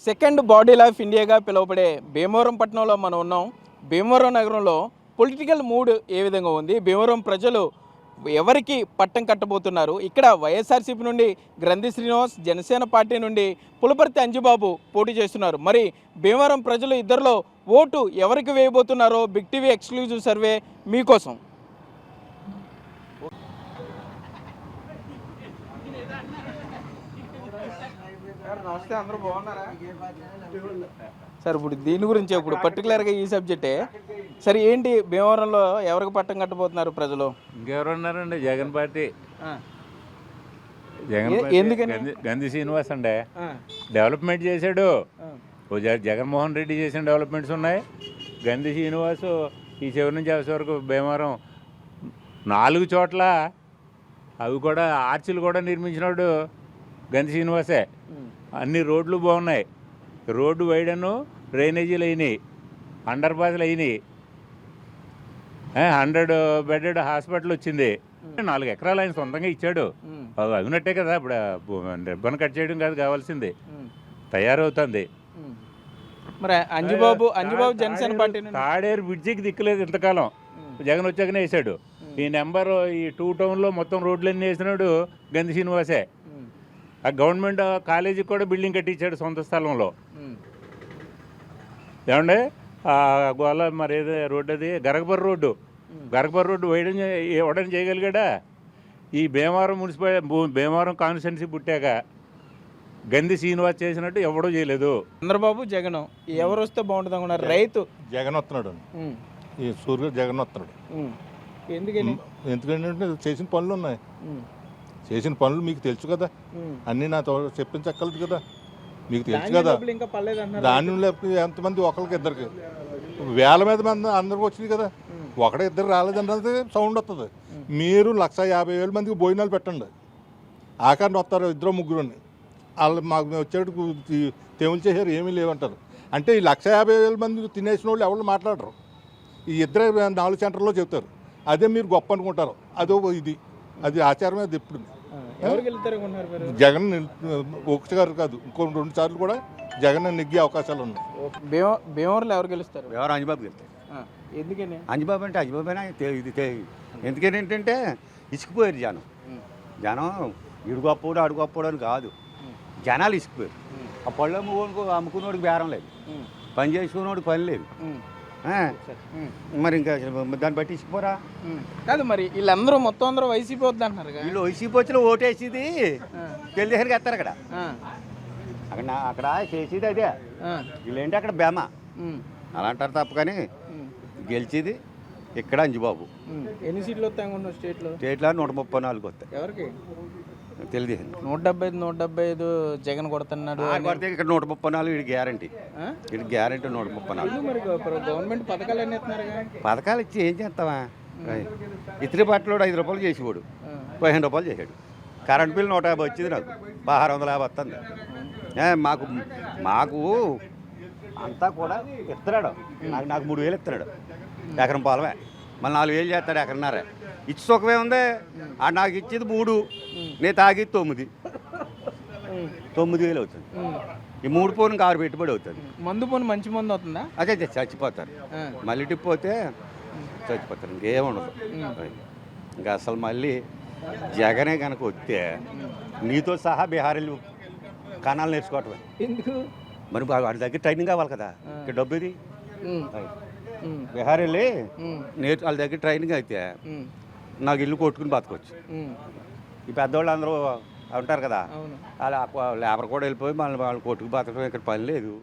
Second body of ఇండియాగా పిలువబడే భీమవరం పట్టణంలో మనం ఉన్నాం. భీమవరం నగరంలో పొలిటికల్ మూడ్ ఏ విధంగా ఉంది, భీమవరం ప్రజలు ఎవరికి పట్టం కట్టబోతున్నారు, ఇక్కడ వైఎస్ఆర్సీపీ నుండి గ్రంథి శ్రీనివాస్, జనసేన పార్టీ నుండి పులపర్తి అంజుబాబు పోటీ చేస్తున్నారు. మరి భీమవరం ప్రజలు ఇద్దరిలో ఓటు ఎవరికి వేయబోతున్నారో బిగ్ టీవీ ఎక్స్క్లూజివ్ సర్వే మీకోసం. నమస్తే, అందరూ బాగున్నారా సార్? ఇప్పుడు దీని గురించి ఇప్పుడు పర్టికులర్గా ఈ సబ్జెక్టే సరే, ఏంటి భీమవరంలో ఎవరికి పట్టం కట్టబోతున్నారు ప్రజలు? ఇంకెవరు ఉన్నారండి? జగన్ పార్టీ. ఎందుకని? గంధి శ్రీనివాస్ అండి డెవలప్మెంట్ చేశాడు. జగన్మోహన్ రెడ్డి చేసిన డెవలప్మెంట్స్ ఉన్నాయి. గంధి శ్రీనివాస్ ఈ చివరి నుంచి అవసరం వరకు భీమవరం 4 చోట్ల అవి కూడా ఆర్చిలు కూడా నిర్మించినాడు గంధి శ్రీనివాసే. అన్ని రోడ్లు బాగున్నాయి, రోడ్డు వైడను, డ్రైనేజీలు అయినాయి, అండర్ పాస్లు అయినాయి, 100 బెడెడ్ హాస్పిటల్ వచ్చింది. 4 ఎకరాలు ఆయన సొంతంగా ఇచ్చాడు. అవునట్టే కదా, ఇప్పుడు రిబ్బన్ కట్ చేయడం కాదు కావాల్సింది, తయారవుతుంది. మరి అంజుబాబు జనసేన పార్టీ తాడేరు బ్రిడ్జికి దిక్కులేదు ఇంతకాలం, జగన్ వచ్చాకనే వేసాడు. ఈ నెంబర్ ఈ 2 టౌన్లో మొత్తం రోడ్లన్నీ వేసినాడు గంధి శ్రీనివాసే. ఆ గవర్నమెంట్ కాలేజీకి కూడా బిల్డింగ్ కట్టించాడు సొంత స్థలంలో. ఏమండే గోళ మరి ఏదో రోడ్డు, అది గరగపర్రు రోడ్డు ఇవ్వడం చేయగలిగాడా? ఈ భీమవరం భీమవరం కాన్స్టిట్యున్సీ పుట్టాక గంధి శ్రీనివాస్ చేసినట్టు ఎవడూ చేయలేదు. చంద్రబాబు జగన్ ఎవరు వస్తే బాగుంటుంది అనుకున్నారు? రైతు జగన్ వస్తున్నాడు, ఈ సూర్యుడు జగన్ వస్తున్నాడు. ఎందుకంటే చేసిన పనులు ఉన్నాయి, చేసిన పనులు మీకు తెలుసు కదా, అన్నీ నాతో చెప్పించక్కర్లేదు కదా, మీకు తెలుసు కదా. ధాన్యం లేకపోతే ఎంతమంది, ఒకరికి ఇద్దరికి వేల మీద మంది అందరికి వచ్చినాయి కదా, ఒకటే ఇద్దరు రాలేదన్నది సౌండ్ వస్తుంది. మీరు 150,000 మందికి భోజనాలు పెట్టండి, ఆఖరిని వస్తారు 2-3 వాళ్ళు మాకు వచ్చేటు తెములు చేశారు ఏమీ లేవంటారు. అంటే ఈ 150,000 మంది తినేసిన వాళ్ళు ఎవరు మాట్లాడరు, ఈ 4 సెంటర్లో చెప్తారు. అదే మీరు గొప్ప అనుకుంటారు, అదో ఇది, అది ఆచారమే. అది ఎప్పుడు జగన్ ఒకసారి కాదు, ఇంకో 2 సార్లు కూడా జగన్ నెగ్గే అవకాశాలు ఉన్నాయి. భీమవరంలో ఎవరు గెలుస్తారు? భీమవరం అంజబాబు గెలుస్తారు. ఎందుకని అంజబాబు అంటే అంజబాబేనా ఇది ఎందుకని ఏంటంటే ఇసుకుపోయారు జనం ఇడు గొప్పడు అడు గొప్పడు అని కాదు, జనాలు ఇసుకుపోయారు. ఆ పళ్ళు అమ్ముకున్నోడికి బేరం లేదు, పని చేసుకున్నోడికి పని లేదు. మరి ఇంకా దాన్ని బట్టి ఇసుకుపోరా కాదు. మరి వీళ్ళందరూ మొత్తం అందరూ వైసీపీ వద్దు అంటున్నారు. వీళ్ళు వైసీపీ వచ్చిన ఓటేసేది తెలుగుదేశానికి వేస్తారు. అక్కడ చేసేది అదే, వీళ్ళేంటి అక్కడ బేమ అలా అంటారు తప్ప. కానీ గెలిచేది ఇక్కడ అంజుబాబు. ఎన్ని సీట్లు వస్తాయి స్టేట్లో? 134 వస్తాయి. ఎవరికి? తెలుగుదేశం 175 జగన్ కొడుతున్నాడు. ఇక్కడ 134 ఇది గ్యారంటీ, ఇది గ్యారంటీ 134. మరి గవర్నమెంట్ పథకాలు అన్నీ ఇస్తున్నారు. పథకాలు ఇచ్చి ఏం చేస్తావా? ఇతరి బట్టలు 5 రూపాయలు చేసేవాడు 15 రూపాయలు చేసాడు. కరెంట్ బిల్ 150 వచ్చింది, నాకు 1650 వస్తుంది. మాకు అంతా కూడా ఇస్తున్నాడు. నాకు 3000 ఇస్తున్నాడు ఎకరం పొలమే, మళ్ళీ 4000 చేస్తాడు ఎకరన్నారే. ఇచ్చి సుఖమే ఉంది. నాకు ఇచ్చేది 3, నేను తాగేది 9,000 అవుతుంది. ఈ 3 పోను 6 పెట్టుబడి అవుతుంది. మందు పోను మంచి మందు అవుతుందా? అదే చచ్చిపోతారు, మళ్ళీ పోతే చచ్చిపోతారు, ఇంకేముండదు. ఇంకా అసలు మళ్ళీ జగనే కనుక వస్తే నీతో సహా బీహారీలు కణాలు నేర్చుకోవటమే. ఎందుకు? మరి వాడి దగ్గర ట్రైనింగ్ కావాలి కదా, ఇక్కడ డబ్బు ఇది. బీహారీలు వాళ్ళ దగ్గర ట్రైనింగ్ అయితే నాకు ఇల్లు కొట్టుకుని బతకొచ్చు. ఈ పెద్దవాళ్ళు అందరూ ఉంటారు కదా, వాళ్ళ లేబర్ కూడా వెళ్ళిపోయి మళ్ళీ వాళ్ళు కొట్టుకు బతకడం ఇక్కడ పని లేదు.